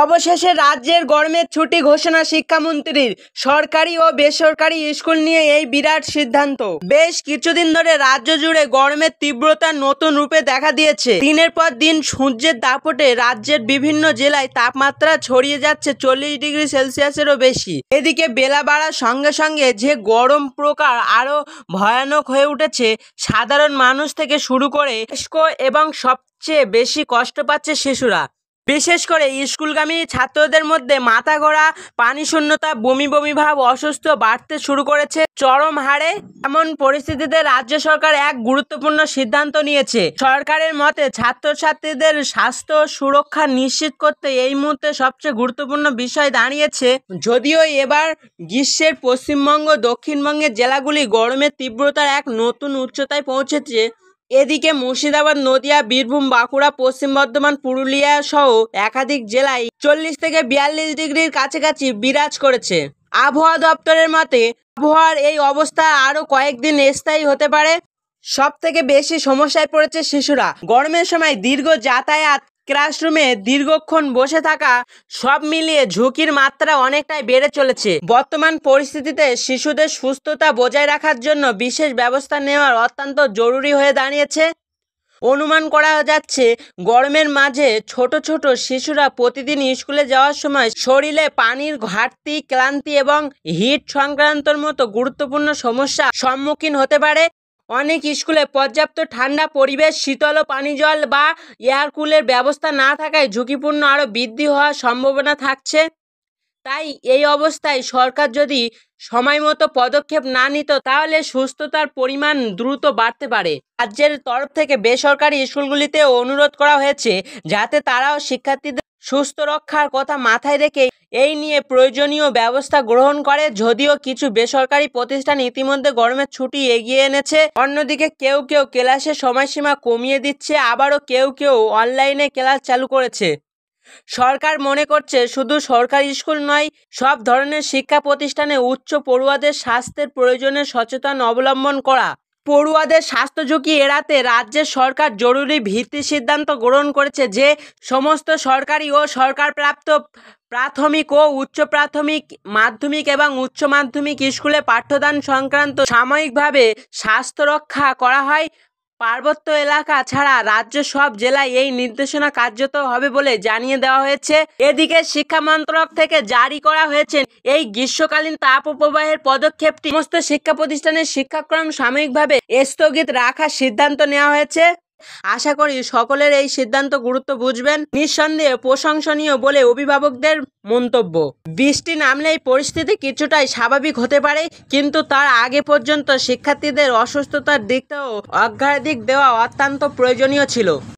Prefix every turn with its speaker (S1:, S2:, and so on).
S1: অবশেষে রাজ্যের গরমের ছুটি ঘোষণা শিক্ষামন্ত্রীর। সরকারি ও বেসরকারি স্কুল নিয়ে এই বিরাট সিদ্ধান্ত। বেশ কিছুদিন ধরে রাজ্য জুড়ে গরমের তীব্রতা নতুন রূপে দেখা দিয়েছে। দিনের পর দিন সূর্যের দাপটে রাজ্যের বিভিন্ন জেলায় তাপমাত্রা ছড়িয়ে যাচ্ছে 40 ডিগ্রি সেলসিয়াসেরও বেশি। এদিকে বেলা বাড়ার সঙ্গে সঙ্গে যে গরম প্রকার আরো ভয়ানক হয়ে উঠেছে, সাধারণ মানুষ থেকে শুরু করে বয়স্ক এবং সবচেয়ে বেশি কষ্ট পাচ্ছে শিশুরা। বিশেষ করে স্কুলগামী ছাত্রদের মধ্যে মাথা ঘোরা, পানি শূন্যতা, বমি বমি ভাব, অসুস্থ বাড়তে শুরু করেছে চরম হারে। এমন পরিস্থিতিতে রাজ্য সরকার এক গুরুত্বপূর্ণ সিদ্ধান্ত নিয়েছে। সরকারের মতে ছাত্রছাত্রীদের স্বাস্থ্য সুরক্ষা নিশ্চিত করতে এই মুহূর্তে সবচেয়ে গুরুত্বপূর্ণ বিষয় দাঁড়িয়েছে। যদিও এবার গ্রীষ্মের পশ্চিমবঙ্গ, দক্ষিণবঙ্গের জেলাগুলি গরমের তীব্রতার এক নতুন উচ্চতায় পৌঁছেছে। এদিকে মুর্শিদাবাদ, নদিয়া, বীরভূম, বাঁকুড়া, পশ্চিম বর্ধমান, পুরুলিয়া সহ একাধিক জেলায় 40 থেকে 42 ডিগ্রির কাছাকাছি বিরাজ করেছে। আবহাওয়া দপ্তরের মতে আবহাওয়ার এই অবস্থা আরও কয়েকদিন স্থায়ী হতে পারে। সব থেকে বেশি সমস্যায় পড়েছে শিশুরা। গরমের সময় দীর্ঘ যাতায়াত, ক্লাসরুমে দীর্ঘক্ষণ বসে থাকা, সব মিলিয়ে ঝুঁকির মাত্রা অনেকটাই বেড়ে চলেছে। বর্তমান পরিস্থিতিতে শিশুদের সুস্থতা বজায় রাখার জন্য বিশেষ ব্যবস্থা নেওয়ার অত্যন্ত জরুরি হয়ে দাঁড়িয়েছে। অনুমান করা যাচ্ছে গরমের মাঝে ছোট ছোট শিশুরা প্রতিদিন স্কুলে যাওয়ার সময় শরীরে পানির ঘাটতি, ক্লান্তি এবং হিট সংক্রান্তর মতো গুরুত্বপূর্ণ সমস্যার সম্মুখীন হতে পারে। অনেক স্কুলে পর্যাপ্ত ঠান্ডা পরিবেশ, শীতল পানীয় জল বা এয়ার কুলের ব্যবস্থা না থাকায় ঝুঁকিপূর্ণ আরও বৃদ্ধি হওয়ার সম্ভাবনা থাকছে। তাই এই অবস্থায় সরকার যদি সময়মতো পদক্ষেপ না নিত, তাহলে সুস্থতার পরিমাণ দ্রুত বাড়তে পারে। রাজ্যের তরফ থেকে বেসরকারি স্কুলগুলিতে অনুরোধ করা হয়েছে যাতে তারাও শিক্ষার্থীদের সুস্থ রক্ষার কথা মাথায় রেখে এই নিয়ে প্রয়োজনীয় ব্যবস্থা গ্রহণ করে। যদিও কিছু বেসরকারি প্রতিষ্ঠান ইতিমধ্যে গরমের ছুটি এগিয়ে এনেছে, অন্যদিকে কেউ কেউ ক্লাসের সময়সীমা কমিয়ে দিচ্ছে, আবারও কেউ কেউ অনলাইনে ক্লাস চালু করেছে। সরকার মনে করছে শুধু সরকারি স্কুল নয়, সব ধরনের শিক্ষা প্রতিষ্ঠানে উচ্চ পড়ুয়াদের স্বাস্থ্যের প্রয়োজনে সচেতন অবলম্বন করা। পড়ুয়াদের স্বাস্থ্য ঝুঁকি এড়াতে রাজ্যের সরকার জরুরি ভিত্তি সিদ্ধান্ত গ্রহণ করেছে যে সমস্ত সরকারি ও সরকারপ্রাপ্ত প্রাথমিক ও উচ্চ প্রাথমিক, মাধ্যমিক এবং উচ্চ মাধ্যমিক স্কুলে পাঠ্যদান সংক্রান্ত সাময়িকভাবে স্বাস্থ্য রক্ষা করা হয়। পার্বত্য এলাকা ছাড়া রাজ্য সব জেলায় এই নির্দেশনা কার্যত হবে বলে জানিয়ে দেওয়া হয়েছে। এদিকে শিক্ষা মন্ত্রক থেকে জারি করা হয়েছে এই গ্রীষ্মকালীন তাপপ্রবাহের পদক্ষেপটি সমস্ত শিক্ষা প্রতিষ্ঠানের শিক্ষাক্রম সাময়িকভাবে স্থগিত রাখার সিদ্ধান্ত নেওয়া হয়েছে। আশা করি সকলের এই সিদ্ধান্ত গুরুত্ব বুঝবেন। নিঃসন্দেহে প্রশংসনীয় বলে অভিভাবকদের মন্তব্য। বৃষ্টি নামলেই পরিস্থিতি কিছুটাই স্বাভাবিক হতে পারে, কিন্তু তার আগে পর্যন্ত শিক্ষার্থীদের অসুস্থতার দিকটাও অগ্রাধিকার দেওয়া অত্যন্ত প্রয়োজনীয় ছিল।